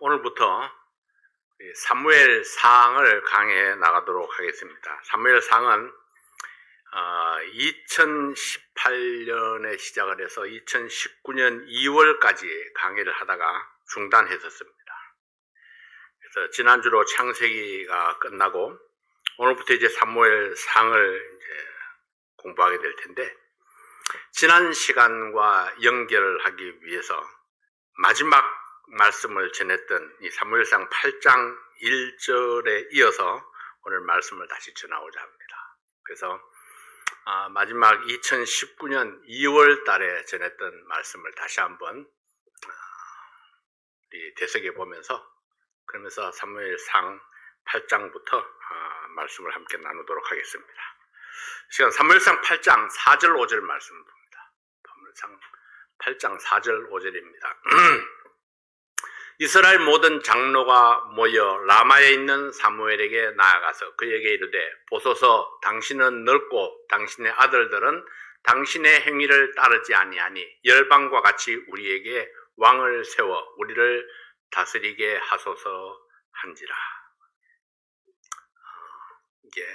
오늘부터 사무엘상을 강의해 나가도록 하겠습니다. 사무엘상은 2018년에 시작을 해서 2019년 2월까지 강의를 하다가 중단했었습니다. 그래서 지난주로 창세기가 끝나고 오늘부터 이제 사무엘상을 이제 공부하게 될 텐데, 지난 시간과 연결을 하기 위해서 마지막 말씀을 전했던 이 사무엘상 8장 1절에 이어서 오늘 말씀을 다시 전하고자 합니다. 그래서 마지막 2019년 2월 달에 전했던 말씀을 다시 한번 되새겨 보면서, 그러면서 사무엘상 8장부터 말씀을 함께 나누도록 하겠습니다. 시간 사무엘상 8장 4절 5절 말씀 봅니다. 사무엘상 8장 4절 5절입니다. 이스라엘 모든 장로가 모여 라마에 있는 사무엘에게 나아가서 그에게 이르되, 보소서, 당신은 늙고 당신의 아들들은 당신의 행위를 따르지 아니하니 열방과 같이 우리에게 왕을 세워 우리를 다스리게 하소서 한지라. 이게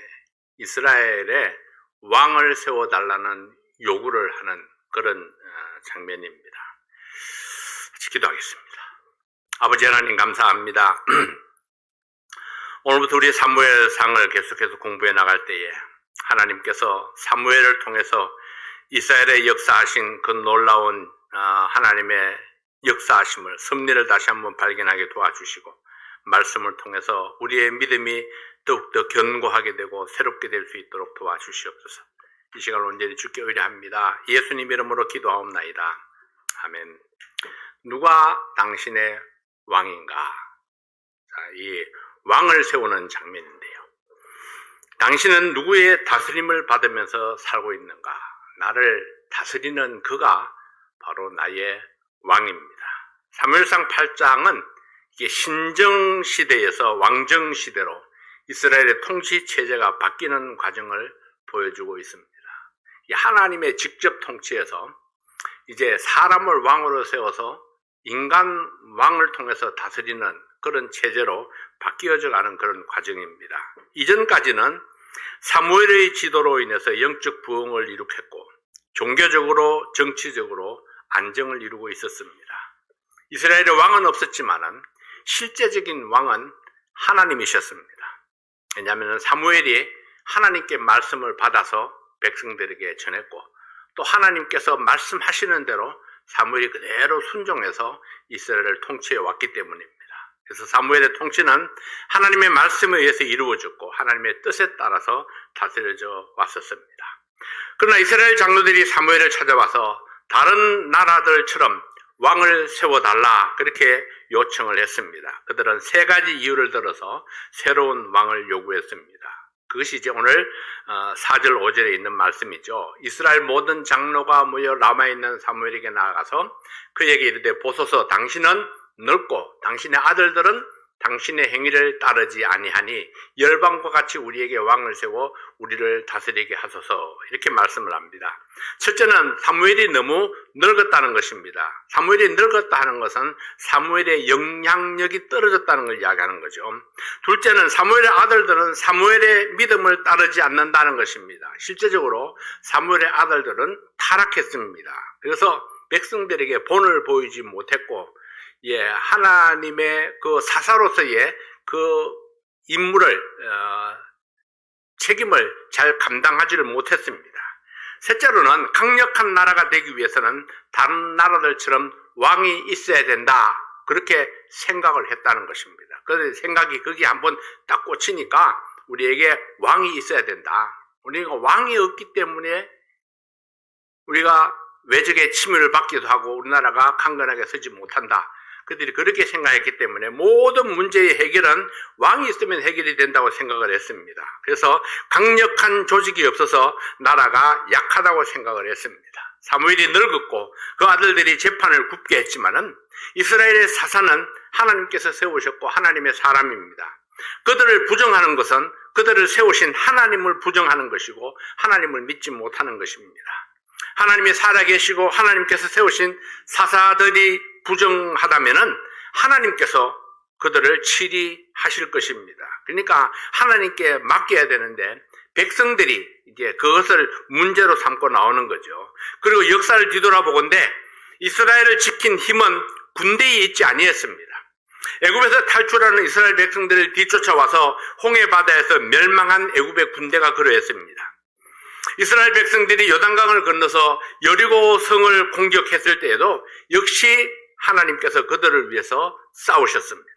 이스라엘에 왕을 세워달라는 요구를 하는 그런 장면입니다. 같이 기도하겠습니다. 아버지 하나님, 감사합니다. 오늘부터 우리 사무엘상을 계속해서 공부해 나갈 때에 하나님께서 사무엘을 통해서 이스라엘의 역사하신 그 놀라운 하나님의 역사하심을, 섭리를 다시 한번 발견하게 도와주시고, 말씀을 통해서 우리의 믿음이 더욱더 견고하게 되고 새롭게 될 수 있도록 도와주시옵소서. 이 시간을 온전히 주께 의뢰합니다. 예수님 이름으로 기도하옵나이다. 아멘. 누가 당신의 왕인가? 자, 이 왕을 세우는 장면인데요. 당신은 누구의 다스림을 받으면서 살고 있는가? 나를 다스리는 그가 바로 나의 왕입니다. 사무엘상 8장은 이게 신정시대에서 왕정시대로 이스라엘의 통치 체제가 바뀌는 과정을 보여주고 있습니다. 이 하나님의 직접 통치에서 이제 사람을 왕으로 세워서 인간 왕을 통해서 다스리는 그런 체제로 바뀌어져 가는 그런 과정입니다. 이전까지는 사무엘의 지도로 인해서 영적 부흥을 이룩했고 종교적으로 정치적으로 안정을 이루고 있었습니다. 이스라엘의 왕은 없었지만은 실제적인 왕은 하나님이셨습니다. 왜냐하면 사무엘이 하나님께 말씀을 받아서 백성들에게 전했고, 또 하나님께서 말씀하시는 대로 사무엘이 그대로 순종해서 이스라엘을 통치해 왔기 때문입니다. 그래서 사무엘의 통치는 하나님의 말씀에 의해서 이루어졌고 하나님의 뜻에 따라서 다스려져 왔었습니다. 그러나 이스라엘 장로들이 사무엘을 찾아와서 다른 나라들처럼 왕을 세워달라, 그렇게 요청을 했습니다. 그들은 세 가지 이유를 들어서 새로운 왕을 요구했습니다. 그것이 이제 오늘 4절 5절에 있는 말씀이죠. 이스라엘 모든 장로가 모여 라마에 있는 사무엘에게 나아가서 그에게 이르되, 보소서, 당신은 늙고 당신의 아들들은 당신의 행위를 따르지 아니하니 열방과 같이 우리에게 왕을 세워 우리를 다스리게 하소서, 이렇게 말씀을 합니다. 첫째는 사무엘이 너무 늙었다는 것입니다. 사무엘이 늙었다 하는 것은 사무엘의 영향력이 떨어졌다는 걸 이야기하는 거죠. 둘째는 사무엘의 아들들은 사무엘의 믿음을 따르지 않는다는 것입니다. 실제적으로 사무엘의 아들들은 타락했습니다. 그래서 백성들에게 본을 보이지 못했고, 하나님의 그 사사로서의 그 임무를, 책임을 잘 감당하지를 못했습니다. 셋째로는 강력한 나라가 되기 위해서는 다른 나라들처럼 왕이 있어야 된다, 그렇게 생각을 했다는 것입니다. 그래서 생각이 거기에 한번 딱 꽂히니까 우리에게 왕이 있어야 된다. 우리가 왕이 없기 때문에 우리가 외적의 침입을 받기도 하고 우리나라가 강건하게 서지 못한다. 그들이 그렇게 생각했기 때문에 모든 문제의 해결은 왕이 있으면 해결이 된다고 생각을 했습니다. 그래서 강력한 조직이 없어서 나라가 약하다고 생각을 했습니다. 사무엘이 늙었고 그 아들들이 재판을 굽게 했지만은 이스라엘의 사사는 하나님께서 세우셨고 하나님의 사람입니다. 그들을 부정하는 것은 그들을 세우신 하나님을 부정하는 것이고 하나님을 믿지 못하는 것입니다. 하나님이 살아계시고 하나님께서 세우신 사사들이 부정하다면은 하나님께서 그들을 치리하실 것입니다. 그러니까 하나님께 맡겨야 되는데 백성들이 이제 그것을 문제로 삼고 나오는 거죠. 그리고 역사를 뒤돌아보건대 이스라엘을 지킨 힘은 군대에 있지 아니했습니다. 애굽에서 탈출하는 이스라엘 백성들을 뒤쫓아와서 홍해 바다에서 멸망한 애굽의 군대가 그러했습니다. 이스라엘 백성들이 요단강을 건너서 여리고 성을 공격했을 때에도 역시 하나님께서 그들을 위해서 싸우셨습니다.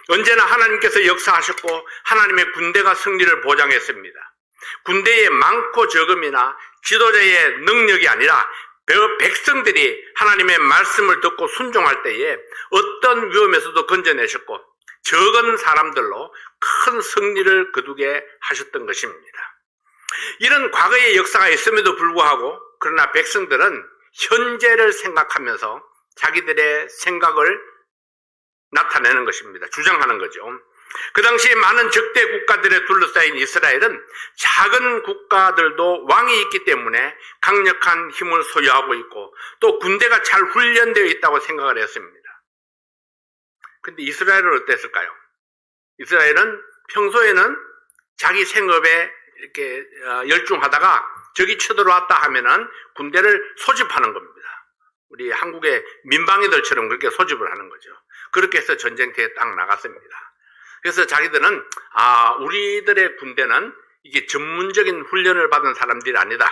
언제나 하나님께서 역사하셨고 하나님의 군대가 승리를 보장했습니다. 군대의 많고 적음이나 지도자의 능력이 아니라 백성들이 하나님의 말씀을 듣고 순종할 때에 어떤 위험에서도 건져내셨고 적은 사람들로 큰 승리를 거두게 하셨던 것입니다. 이런 과거의 역사가 있음에도 불구하고 그러나 백성들은 현재를 생각하면서 자기들의 생각을 나타내는 것입니다. 주장하는 거죠. 그 당시에 많은 적대 국가들에 둘러싸인 이스라엘은 작은 국가들도 왕이 있기 때문에 강력한 힘을 소유하고 있고 또 군대가 잘 훈련되어 있다고 생각을 했습니다. 근데 이스라엘은 어땠을까요? 이스라엘은 평소에는 자기 생업에 이렇게 열중하다가 적이 쳐들어왔다 하면은 군대를 소집하는 겁니다. 우리 한국의 민방위들처럼 그렇게 소집을 하는 거죠. 그렇게 해서 전쟁터에 딱 나갔습니다. 그래서 자기들은 우리들의 군대는 이게 전문적인 훈련을 받은 사람들이 아니다.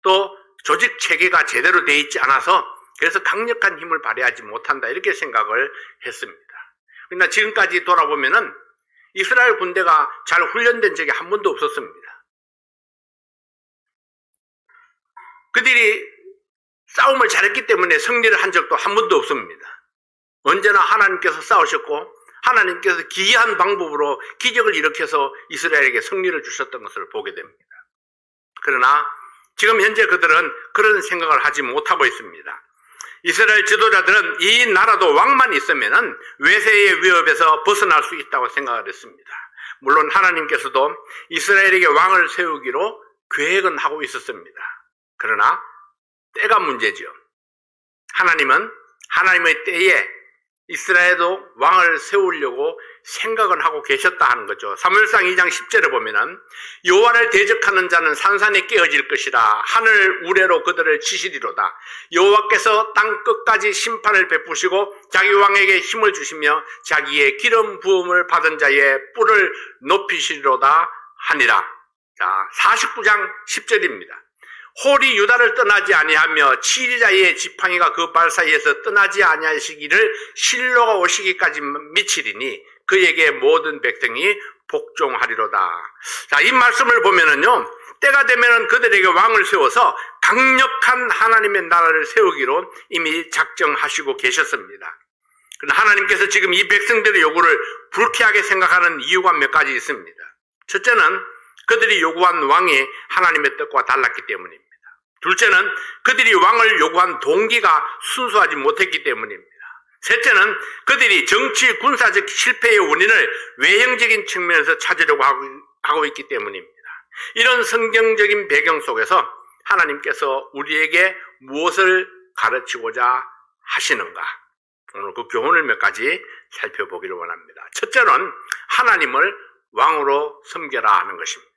또 조직 체계가 제대로 되어 있지 않아서 그래서 강력한 힘을 발휘하지 못한다. 이렇게 생각을 했습니다. 그러나 지금까지 돌아보면은 이스라엘 군대가 잘 훈련된 적이 한 번도 없었습니다. 그들이 싸움을 잘했기 때문에 승리를 한 적도 한 번도 없습니다. 언제나 하나님께서 싸우셨고 하나님께서 기이한 방법으로 기적을 일으켜서 이스라엘에게 승리를 주셨던 것을 보게 됩니다. 그러나 지금 현재 그들은 그런 생각을 하지 못하고 있습니다. 이스라엘 지도자들은 이 나라도 왕만 있으면 외세의 위협에서 벗어날 수 있다고 생각을 했습니다. 물론 하나님께서도 이스라엘에게 왕을 세우기로 계획은 하고 있었습니다. 그러나 때가 문제죠. 하나님은 하나님의 때에 이스라엘도 왕을 세우려고 생각을 하고 계셨다 하는 거죠. 사무엘상 2장 10절에 보면은 여호와를 대적하는 자는 산산에 깨어질 것이라 하늘 우레로 그들을 치시리로다. 여호와께서 땅 끝까지 심판을 베푸시고 자기 왕에게 힘을 주시며 자기의 기름 부음을 받은 자의 뿔을 높이시리로다 하니라. 자, 49장 10절입니다. 홀이 유다를 떠나지 아니하며 치리자의 지팡이가 그 발 사이에서 떠나지 아니하시기를 실로가 오시기까지 미치리니 그에게 모든 백성이 복종하리로다. 자, 이 말씀을 보면은요, 때가 되면은 그들에게 왕을 세워서 강력한 하나님의 나라를 세우기로 이미 작정하시고 계셨습니다. 그러나 하나님께서 지금 이 백성들의 요구를 불쾌하게 생각하는 이유가 몇 가지 있습니다. 첫째는 그들이 요구한 왕이 하나님의 뜻과 달랐기 때문입니다. 둘째는 그들이 왕을 요구한 동기가 순수하지 못했기 때문입니다. 셋째는 그들이 정치 군사적 실패의 원인을 외형적인 측면에서 찾으려고 하고 있기 때문입니다. 이런 성경적인 배경 속에서 하나님께서 우리에게 무엇을 가르치고자 하시는가? 오늘 그 교훈을 몇 가지 살펴보기를 원합니다. 첫째는 하나님을 왕으로 섬겨라 하는 것입니다.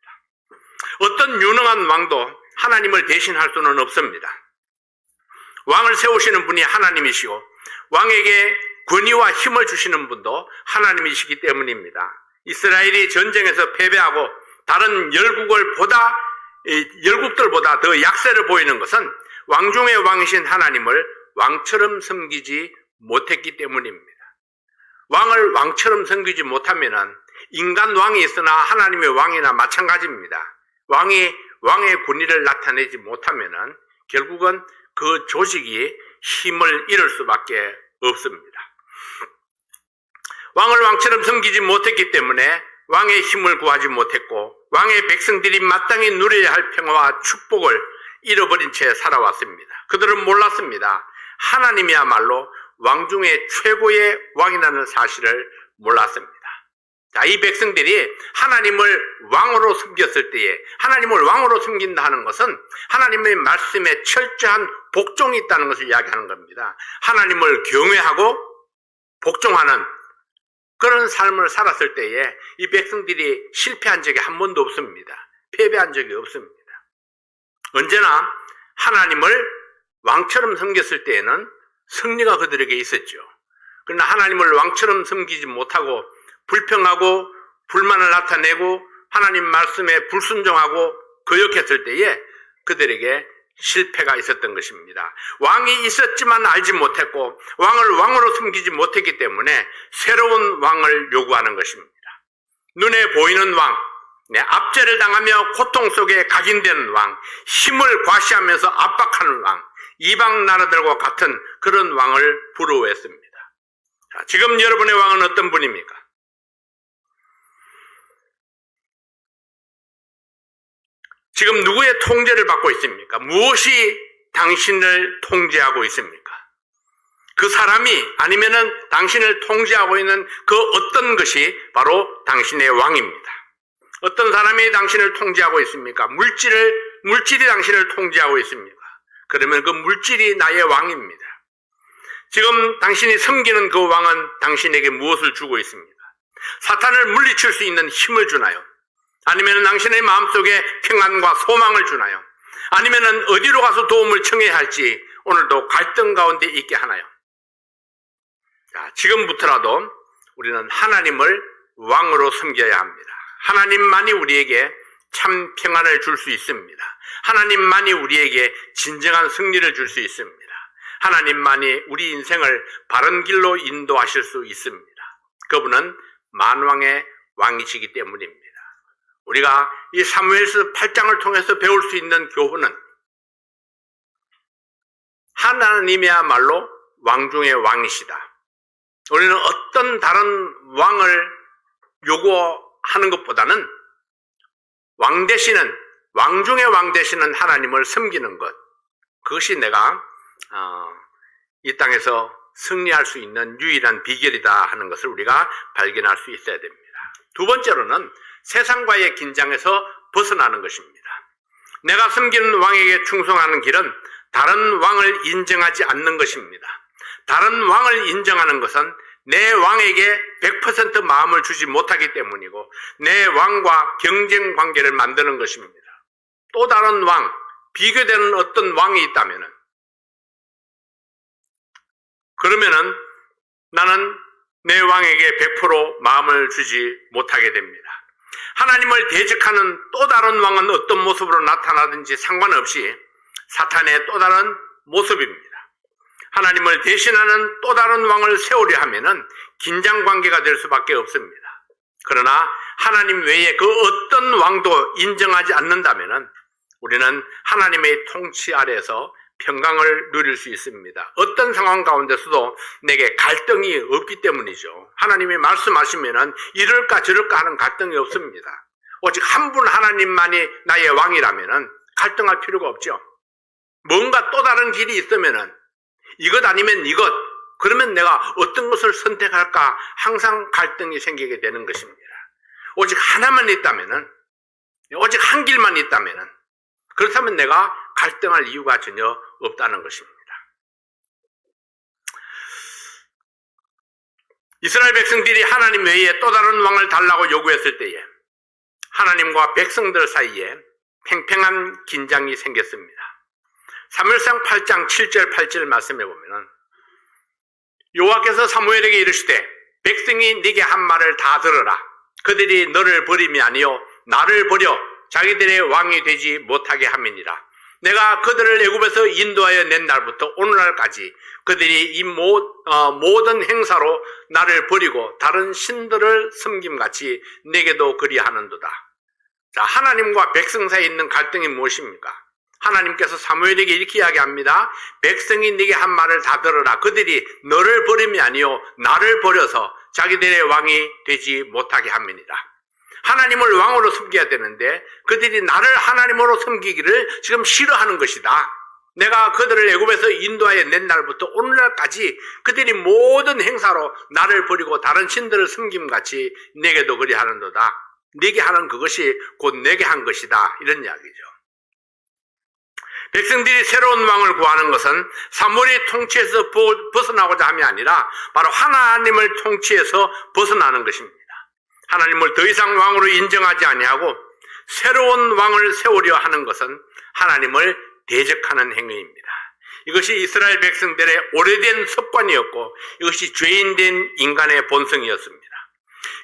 어떤 유능한 왕도 하나님을 대신할 수는 없습니다. 왕을 세우시는 분이 하나님이시고 왕에게 권위와 힘을 주시는 분도 하나님이시기 때문입니다. 이스라엘이 전쟁에서 패배하고 다른 열국들보다 더 약세를 보이는 것은 왕 중의 왕이신 하나님을 왕처럼 섬기지 못했기 때문입니다. 왕을 왕처럼 섬기지 못하면 인간 왕이 있으나 하나님의 왕이나 마찬가지입니다. 왕의 권위를 나타내지 못하면 결국은 그 조직이 힘을 잃을 수밖에 없습니다. 왕을 왕처럼 섬기지 못했기 때문에 왕의 힘을 구하지 못했고 왕의 백성들이 마땅히 누려야 할 평화와 축복을 잃어버린 채 살아왔습니다. 그들은 몰랐습니다. 하나님이야말로 왕 중에 최고의 왕이라는 사실을 몰랐습니다. 자, 이 백성들이 하나님을 왕으로 섬겼을 때에 하나님을 왕으로 섬긴다 하는 것은 하나님의 말씀에 철저한 복종이 있다는 것을 이야기하는 겁니다. 하나님을 경외하고 복종하는 그런 삶을 살았을 때에 이 백성들이 실패한 적이 한 번도 없습니다. 패배한 적이 없습니다. 언제나 하나님을 왕처럼 섬겼을 때에는 승리가 그들에게 있었죠. 그러나 하나님을 왕처럼 섬기지 못하고 불평하고 불만을 나타내고 하나님 말씀에 불순종하고 거역했을 때에 그들에게 실패가 있었던 것입니다. 왕이 있었지만 알지 못했고 왕을 왕으로 섬기지 못했기 때문에 새로운 왕을 요구하는 것입니다. 눈에 보이는 왕, 압제를 당하며 고통 속에 각인되는 왕, 힘을 과시하면서 압박하는 왕, 이방 나라들과 같은 그런 왕을 부러워했습니다. 자, 지금 여러분의 왕은 어떤 분입니까? 지금 누구의 통제를 받고 있습니까? 무엇이 당신을 통제하고 있습니까? 그 사람이 아니면은 당신을 통제하고 있는 그 어떤 것이 바로 당신의 왕입니다. 어떤 사람이 당신을 통제하고 있습니까? 물질이 당신을 통제하고 있습니까? 그러면 그 물질이 나의 왕입니다. 지금 당신이 섬기는 그 왕은 당신에게 무엇을 주고 있습니까? 사탄을 물리칠 수 있는 힘을 주나요? 아니면 당신의 마음속에 평안과 소망을 주나요? 아니면 어디로 가서 도움을 청해야 할지 오늘도 갈등 가운데 있게 하나요? 자, 지금부터라도 우리는 하나님을 왕으로 섬겨야 합니다. 하나님만이 우리에게 참 평안을 줄 수 있습니다. 하나님만이 우리에게 진정한 승리를 줄 수 있습니다. 하나님만이 우리 인생을 바른 길로 인도하실 수 있습니다. 그분은 만왕의 왕이시기 때문입니다. 우리가 이 사무엘서 8장을 통해서 배울 수 있는 교훈은 하나님이야말로 왕 중의 왕이시다. 우리는 어떤 다른 왕을 요구하는 것보다는 왕 중의 왕 되시는 하나님을 섬기는 것, 그것이 내가 이 땅에서 승리할 수 있는 유일한 비결이다 하는 것을 우리가 발견할 수 있어야 됩니다. 두 번째로는 세상과의 긴장에서 벗어나는 것입니다. 내가 섬기는 왕에게 충성하는 길은 다른 왕을 인정하지 않는 것입니다. 다른 왕을 인정하는 것은 내 왕에게 100% 마음을 주지 못하기 때문이고 내 왕과 경쟁 관계를 만드는 것입니다. 또 다른 왕, 비교되는 어떤 왕이 있다면은 그러면은 나는 내 왕에게 100% 마음을 주지 못하게 됩니다. 하나님을 대적하는 또 다른 왕은 어떤 모습으로 나타나든지 상관없이 사탄의 또 다른 모습입니다. 하나님을 대신하는 또 다른 왕을 세우려 하면은 긴장 관계가 될 수밖에 없습니다. 그러나 하나님 외에 그 어떤 왕도 인정하지 않는다면은 우리는 하나님의 통치 아래에서 평강을 누릴 수 있습니다. 어떤 상황 가운데서도 내게 갈등이 없기 때문이죠. 하나님이 말씀하시면은 이럴까 저럴까 하는 갈등이 없습니다. 오직 한 분 하나님만이 나의 왕이라면은 갈등할 필요가 없죠. 뭔가 또 다른 길이 있으면은 이것 아니면 이것, 그러면 내가 어떤 것을 선택할까 항상 갈등이 생기게 되는 것입니다. 오직 하나만 있다면은, 오직 한 길만 있다면은, 그렇다면 내가 갈등할 이유가 전혀 없다는 것입니다. 이스라엘 백성들이 하나님 외에 또 다른 왕을 달라고 요구했을 때에 하나님과 백성들 사이에 팽팽한 긴장이 생겼습니다. 사무엘상 8장 7절 8절 말씀해 보면은 여호와께서 사무엘에게 이르시되 백성이 네게 한 말을 다 들으라. 그들이 너를 버림이 아니요 나를 버려 자기들의 왕이 되지 못하게 함이니라. 내가 그들을 애굽에서 인도하여 낸 날부터 오늘날까지 그들이 이 모든 행사로 나를 버리고 다른 신들을 섬김같이 내게도 그리하는도다. 자, 하나님과 백성 사이에 있는 갈등이 무엇입니까? 하나님께서 사무엘에게 이렇게 이야기합니다. 백성이 네게 한 말을 다 들으라. 그들이 너를 버림이 아니요 나를 버려서 자기들의 왕이 되지 못하게 함이니라. 하나님을 왕으로 섬겨야 되는데 그들이 나를 하나님으로 섬기기를 지금 싫어하는 것이다. 내가 그들을 애굽에서 인도하여 낸 날부터 오늘날까지 그들이 모든 행사로 나를 버리고 다른 신들을 섬김같이 내게도 그리하는도다. 네게 하는 그것이 곧 내게 한 것이다. 이런 이야기죠. 백성들이 새로운 왕을 구하는 것은 사무엘의 통치에서 벗어나고자 함이 아니라 바로 하나님을 통치에서 벗어나는 것입니다. 하나님을 더 이상 왕으로 인정하지 아니하고 새로운 왕을 세우려 하는 것은 하나님을 대적하는 행위입니다. 이것이 이스라엘 백성들의 오래된 습관이었고 이것이 죄인된 인간의 본성이었습니다.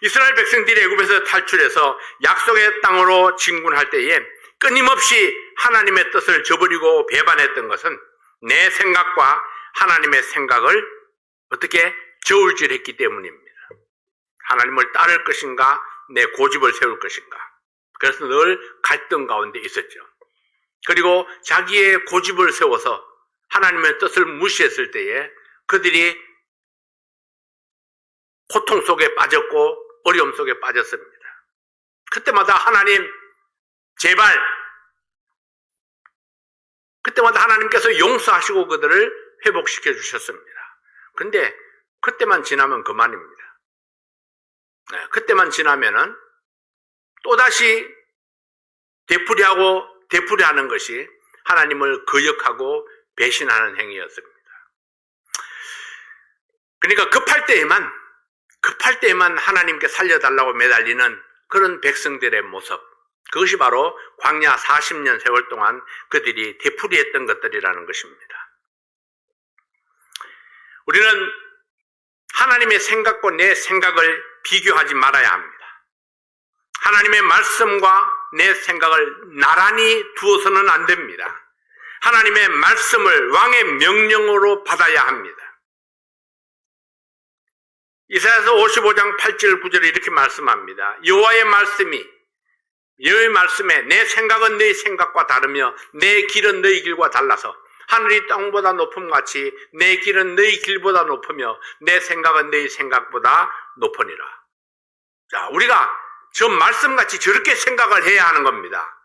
이스라엘 백성들이 애굽에서 탈출해서 약속의 땅으로 진군할 때에 끊임없이 하나님의 뜻을 저버리고 배반했던 것은 내 생각과 하나님의 생각을 어떻게 저울질했기 때문입니다. 하나님을 따를 것인가 내 고집을 세울 것인가. 그래서 늘 갈등 가운데 있었죠. 그리고 자기의 고집을 세워서 하나님의 뜻을 무시했을 때에 그들이 고통 속에 빠졌고 어려움 속에 빠졌습니다. 그때마다 하나님 제발, 그때마다 하나님께서 용서하시고 그들을 회복시켜 주셨습니다. 근데 그때만 지나면 그만입니다. 그때만 지나면은 또다시 되풀이하는 것이 하나님을 거역하고 배신하는 행위였습니다. 그러니까 급할 때에만 하나님께 살려달라고 매달리는 그런 백성들의 모습, 그것이 바로 광야 40년 세월 동안 그들이 되풀이했던 것들이라는 것입니다. 우리는 하나님의 생각과 내 생각을 비교하지 말아야 합니다. 하나님의 말씀과 내 생각을 나란히 두어서는 안 됩니다. 하나님의 말씀을 왕의 명령으로 받아야 합니다. 이사야서 55장 8절 9절에 이렇게 말씀합니다. 여호와의 말씀에 내 생각은 너희 생각과 다르며 내 길은 너희 길과 달라서 하늘이 땅보다 높음같이 내 길은 너희 길보다 높으며 내 생각은 너희 생각보다 높으니라. 자, 우리가 저 말씀같이 저렇게 생각을 해야 하는 겁니다.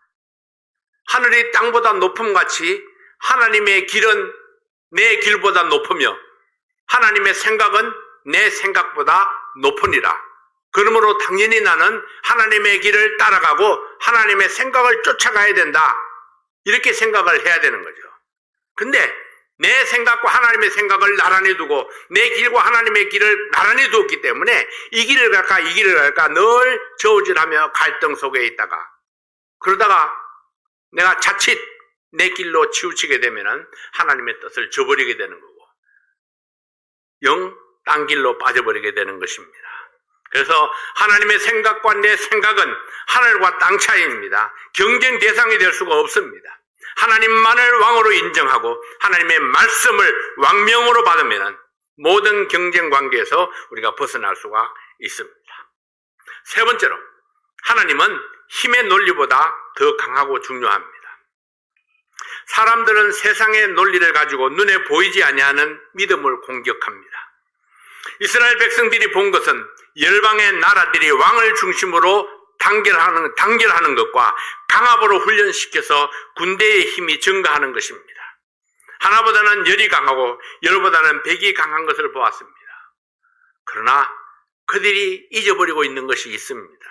하늘이 땅보다 높음같이 하나님의 길은 내 길보다 높으며 하나님의 생각은 내 생각보다 높으니라. 그러므로 당연히 나는 하나님의 길을 따라가고 하나님의 생각을 쫓아가야 된다. 이렇게 생각을 해야 되는 거죠. 근데 내 생각과 하나님의 생각을 나란히 두고 내 길과 하나님의 길을 나란히 두었기 때문에 이 길을 갈까 이 길을 갈까 늘 저울질하며 갈등 속에 있다가 그러다가 내가 자칫 내 길로 치우치게 되면은 하나님의 뜻을 저버리게 되는 거고 영 딴 길로 빠져버리게 되는 것입니다. 그래서 하나님의 생각과 내 생각은 하늘과 땅 차이입니다. 경쟁 대상이 될 수가 없습니다. 하나님만을 왕으로 인정하고 하나님의 말씀을 왕명으로 받으면 모든 경쟁 관계에서 우리가 벗어날 수가 있습니다. 세 번째로, 하나님은 힘의 논리보다 더 강하고 중요합니다. 사람들은 세상의 논리를 가지고 눈에 보이지 아니하는 믿음을 공격합니다. 이스라엘 백성들이 본 것은 열방의 나라들이 왕을 중심으로 단결하는 것과 강압으로 훈련시켜서 군대의 힘이 증가하는 것입니다. 하나보다는 열이 강하고 열보다는 백이 강한 것을 보았습니다. 그러나 그들이 잊어버리고 있는 것이 있습니다.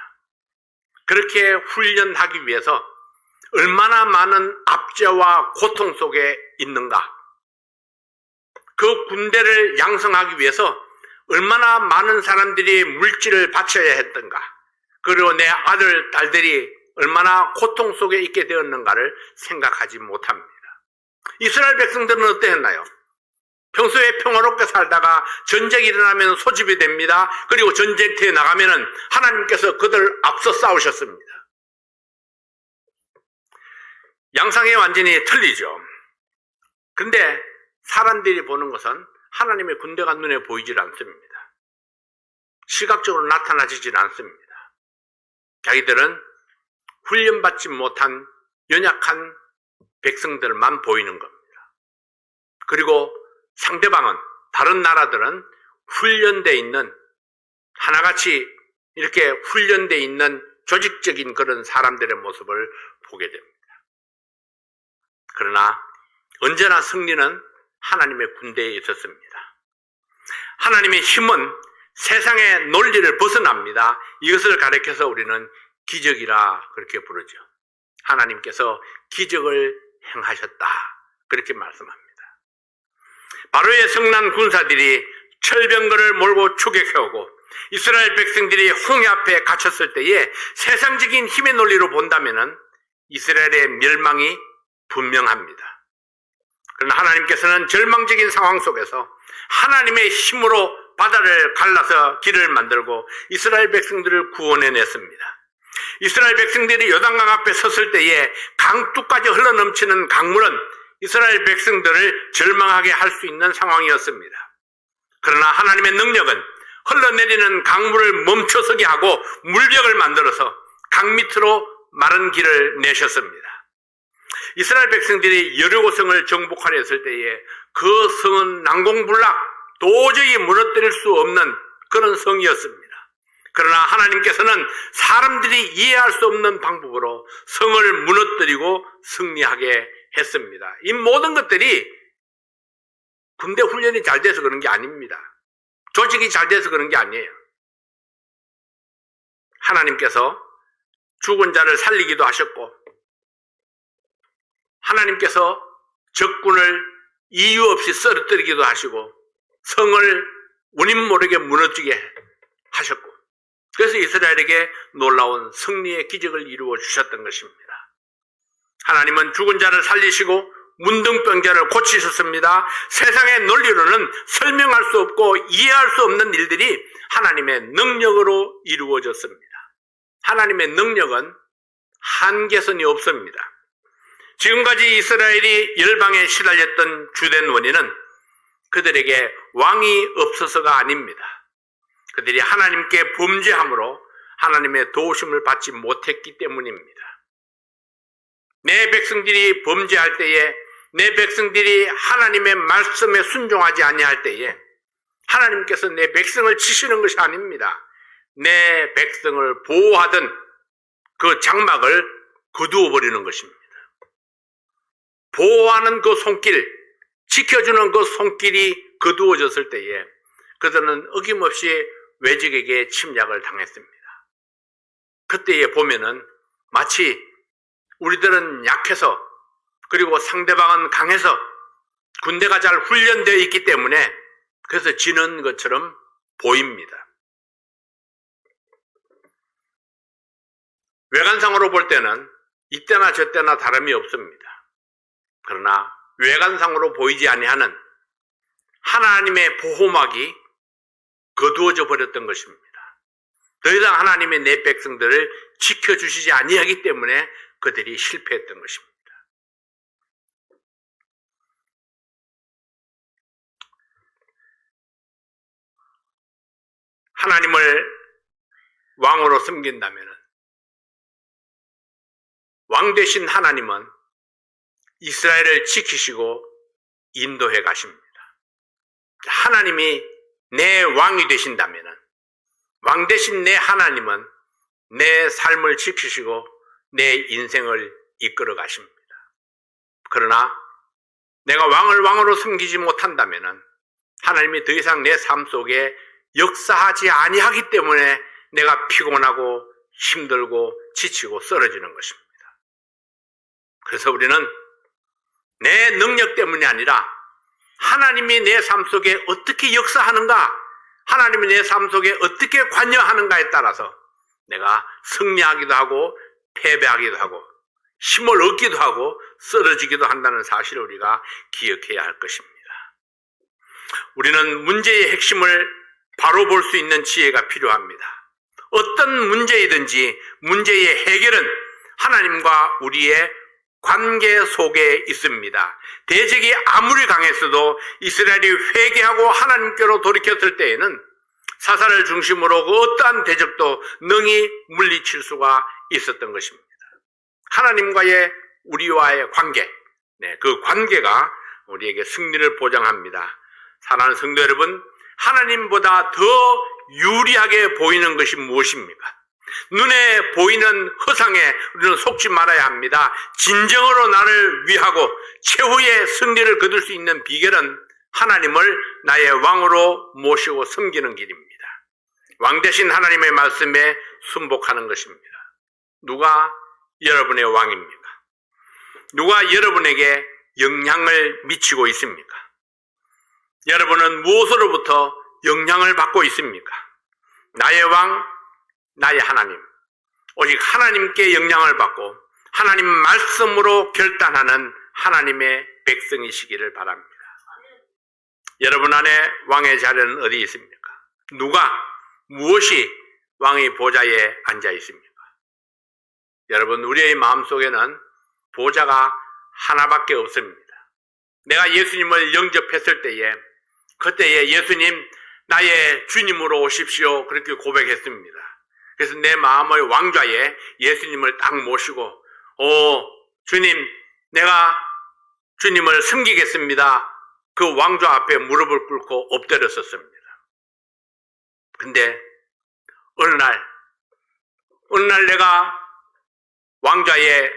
그렇게 훈련하기 위해서 얼마나 많은 압제와 고통 속에 있는가? 그 군대를 양성하기 위해서 얼마나 많은 사람들이 물질을 바쳐야 했던가? 그리고 내 아들, 딸들이 얼마나 고통 속에 있게 되었는가를 생각하지 못합니다. 이스라엘 백성들은 어땠나요? 평소에 평화롭게 살다가 전쟁이 일어나면 소집이 됩니다. 그리고 전쟁터에 나가면은 하나님께서 그들 앞서 싸우셨습니다. 양상이 완전히 틀리죠. 근데 사람들이 보는 것은 하나님의 군대가 눈에 보이질 않습니다. 시각적으로 나타나지질 않습니다. 자기들은 훈련받지 못한 연약한 백성들만 보이는 겁니다. 그리고 상대방은, 다른 나라들은 훈련되어 있는, 하나같이 이렇게 훈련되어 있는 조직적인 그런 사람들의 모습을 보게 됩니다. 그러나 언제나 승리는 하나님의 군대에 있었습니다. 하나님의 힘은 세상의 논리를 벗어납니다. 이것을 가리켜서 우리는 기적이라 그렇게 부르죠. 하나님께서 기적을 행하셨다. 그렇게 말씀합니다. 바로의 성난 군사들이 철병거를 몰고 추격해오고 이스라엘 백성들이 홍해 앞에 갇혔을 때에 세상적인 힘의 논리로 본다면 이스라엘의 멸망이 분명합니다. 그러나 하나님께서는 절망적인 상황 속에서 하나님의 힘으로 바다를 갈라서 길을 만들고 이스라엘 백성들을 구원해냈습니다. 이스라엘 백성들이 요단강 앞에 섰을 때에 강둑까지 흘러넘치는 강물은 이스라엘 백성들을 절망하게 할 수 있는 상황이었습니다. 그러나 하나님의 능력은 흘러내리는 강물을 멈춰서게 하고 물벽을 만들어서 강 밑으로 마른 길을 내셨습니다. 이스라엘 백성들이 여리고성을 정복하려 했을 때에 그 성은 난공불락 도저히 무너뜨릴 수 없는 그런 성이었습니다. 그러나 하나님께서는 사람들이 이해할 수 없는 방법으로 성을 무너뜨리고 승리하게 했습니다. 이 모든 것들이 군대 훈련이 잘 돼서 그런 게 아닙니다. 조직이 잘 돼서 그런 게 아니에요. 하나님께서 죽은 자를 살리기도 하셨고 하나님께서 적군을 이유 없이 쓰러뜨리기도 하시고 성을 원인 모르게 무너지게 하셨고 그래서 이스라엘에게 놀라운 승리의 기적을 이루어 주셨던 것입니다. 하나님은 죽은 자를 살리시고 문둥병자를 고치셨습니다. 세상의 논리로는 설명할 수 없고 이해할 수 없는 일들이 하나님의 능력으로 이루어졌습니다. 하나님의 능력은 한계선이 없습니다. 지금까지 이스라엘이 열방에 시달렸던 주된 원인은 그들에게 왕이 없어서가 아닙니다. 그들이 하나님께 범죄함으로 하나님의 도우심을 받지 못했기 때문입니다. 내 백성들이 범죄할 때에 내 백성들이 하나님의 말씀에 순종하지 아니할 때에 하나님께서 내 백성을 치시는 것이 아닙니다. 내 백성을 보호하던 그 장막을 거두어 버리는 것입니다. 보호하는 그 손길, 지켜주는 그 손길이 거두어졌을 때에 그들은 어김없이 외적에게 침략을 당했습니다. 그때에 보면은 마치 우리들은 약해서 그리고 상대방은 강해서 군대가 잘 훈련되어 있기 때문에 그래서 지는 것처럼 보입니다. 외관상으로 볼 때는 이때나 저때나 다름이 없습니다. 그러나 외관상으로 보이지 아니하는 하나님의 보호막이 거두어져 버렸던 것입니다. 더 이상 하나님의 내 백성들을 지켜주시지 아니하기 때문에 그들이 실패했던 것입니다. 하나님을 왕으로 섬긴다면 왕 되신 하나님은 이스라엘을 지키시고 인도해 가십니다. 하나님이 내 왕이 되신다면 왕 되신 내 하나님은 내 삶을 지키시고 내 인생을 이끌어 가십니다. 그러나 내가 왕을 왕으로 섬기지 못한다면 하나님이 더 이상 내 삶 속에 역사하지 아니하기 때문에 내가 피곤하고 힘들고 지치고 쓰러지는 것입니다. 그래서 우리는 내 능력 때문이 아니라 하나님이 내 삶 속에 어떻게 역사하는가, 하나님이 내 삶 속에 어떻게 관여하는가에 따라서 내가 승리하기도 하고 패배하기도 하고 힘을 얻기도 하고 쓰러지기도 한다는 사실을 우리가 기억해야 할 것입니다. 우리는 문제의 핵심을 바로 볼 수 있는 지혜가 필요합니다. 어떤 문제이든지 문제의 해결은 하나님과 우리의 관계 속에 있습니다. 대적이 아무리 강했어도 이스라엘이 회개하고 하나님께로 돌이켰을 때에는 사사를 중심으로 그 어떠한 대적도 능히 물리칠 수가 있었던 것입니다. 하나님과의 우리와의 관계, 그 관계가 우리에게 승리를 보장합니다. 사랑하는 성도 여러분, 하나님보다 더 유리하게 보이는 것이 무엇입니까? 눈에 보이는 허상에 우리는 속지 말아야 합니다. 진정으로 나를 위하고 최후의 승리를 거둘 수 있는 비결은 하나님을 나의 왕으로 모시고 섬기는 길입니다. 왕 대신 하나님의 말씀에 순복하는 것입니다. 누가 여러분의 왕입니까? 누가 여러분에게 영향을 미치고 있습니까? 여러분은 무엇으로부터 영향을 받고 있습니까? 나의 왕, 나의 하나님. 오직 하나님께 영향을 받고 하나님 말씀으로 결단하는 하나님의 백성이시기를 바랍니다. 여러분 안에 왕의 자리는 어디 있습니까? 누가, 무엇이 왕의 보좌에 앉아 있습니까? 여러분, 우리의 마음속에는 보좌가 하나밖에 없습니다. 내가 예수님을 영접했을 때에, 그때에 예수님, 나의 주님으로 오십시오. 그렇게 고백했습니다. 그래서 내 마음의 왕좌에 예수님을 딱 모시고, 주님, 내가 주님을 섬기겠습니다. 그 왕좌 앞에 무릎을 꿇고 엎드렸었습니다. 근데 어느 날 내가 왕좌에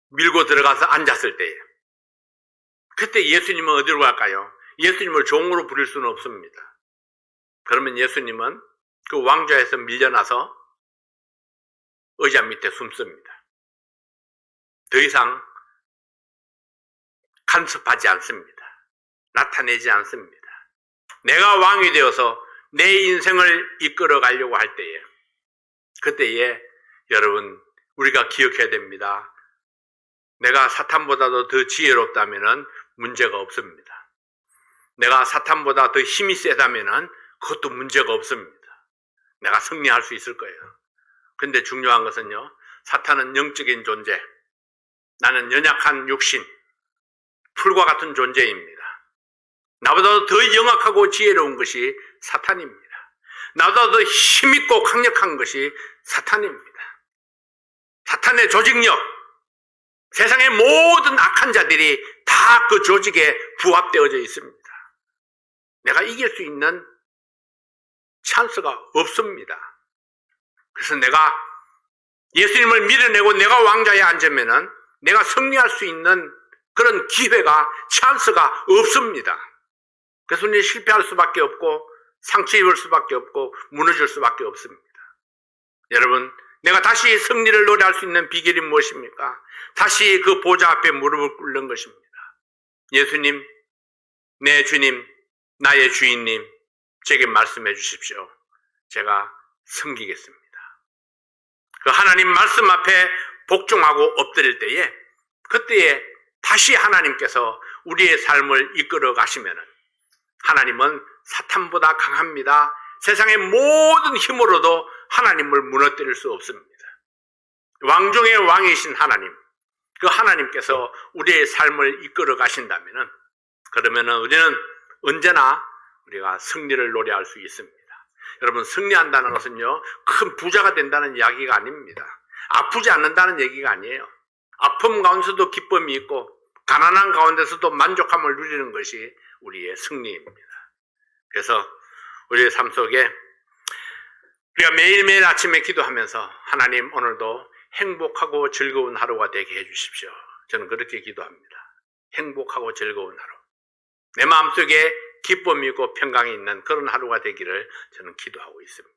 밀고 들어가서 앉았을 때에, 그때 예수님은 어디로 갈까요? 예수님을 종으로 부릴 수는 없습니다. 그러면 예수님은 그 왕좌에서 밀려나서 의자 밑에 숨습니다. 더 이상 간섭하지 않습니다. 나타내지 않습니다. 내가 왕이 되어서 내 인생을 이끌어 가려고 할 때에, 그때에 여러분, 우리가 기억해야 됩니다. 내가 사탄보다도 더 지혜롭다면 문제가 없습니다. 내가 사탄보다 더 힘이 세다면 그것도 문제가 없습니다. 내가 승리할 수 있을 거예요. 근데 중요한 것은요, 사탄은 영적인 존재, 나는 연약한 육신, 풀과 같은 존재입니다. 나보다 더 영악하고 지혜로운 것이 사탄입니다. 나보다 더 힘있고 강력한 것이 사탄입니다. 사탄의 조직력, 세상의 모든 악한 자들이 다 그 조직에 부합되어져 있습니다. 내가 이길 수 있는 찬스가 없습니다. 그래서 내가 예수님을 밀어내고 내가 왕좌에 앉으면은 내가 승리할 수 있는 그런 기회가, 찬스가 없습니다. 그래서 우리는 실패할 수밖에 없고 상처 입을 수밖에 없고 무너질 수밖에 없습니다. 여러분, 내가 다시 승리를 노래할 수 있는 비결이 무엇입니까? 다시 그 보좌 앞에 무릎을 꿇는 것입니다. 예수님, 내 주님, 나의 주인님, 제게 말씀해 주십시오. 제가 섬기겠습니다. 그 하나님 말씀 앞에 복종하고 엎드릴 때에, 그때에 다시 하나님께서 우리의 삶을 이끌어 가시면은, 하나님은 사탄보다 강합니다. 세상의 모든 힘으로도 하나님을 무너뜨릴 수 없습니다. 왕중의 왕이신 하나님, 그 하나님께서 우리의 삶을 이끌어 가신다면은, 그러면은 우리는 언제나 우리가 승리를 노래할 수 있습니다. 여러분, 승리한다는 것은요, 큰 부자가 된다는 이야기가 아닙니다. 아프지 않는다는 얘기가 아니에요. 아픔 가운데서도 기쁨이 있고 가난한 가운데서도 만족함을 누리는 것이 우리의 승리입니다. 그래서 우리의 삶 속에 우리가 매일매일 아침에 기도하면서, 하나님, 오늘도 행복하고 즐거운 하루가 되게 해주십시오. 저는 그렇게 기도합니다. 행복하고 즐거운 하루, 내 마음속에 기쁨이 있고 평강이 있는 그런 하루가 되기를 저는 기도하고 있습니다.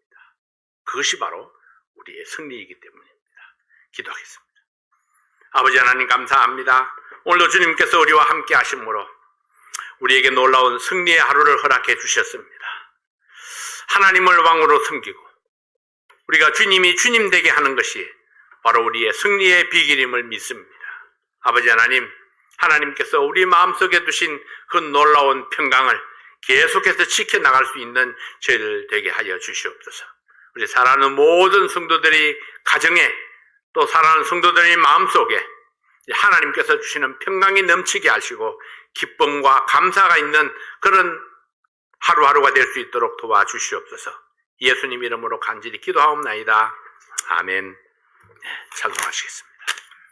그것이 바로 우리의 승리이기 때문입니다. 기도하겠습니다. 아버지 하나님, 감사합니다. 오늘도 주님께서 우리와 함께 하심으로 우리에게 놀라운 승리의 하루를 허락해 주셨습니다. 하나님을 왕으로 섬기고 우리가 주님이 주님 되게 하는 것이 바로 우리의 승리의 비결임을 믿습니다. 아버지 하나님, 하나님께서 우리 마음속에 두신 그 놀라운 평강을 계속해서 지켜나갈 수 있는 저희들 되게 하여 주시옵소서. 우리 사랑하는 모든 성도들이 가정에, 또 사랑하는 성도들의 마음속에 하나님께서 주시는 평강이 넘치게 하시고 기쁨과 감사가 있는 그런 하루하루가 될 수 있도록 도와주시옵소서. 예수님 이름으로 간절히 기도하옵나이다. 아멘. 찬송하시겠습니다.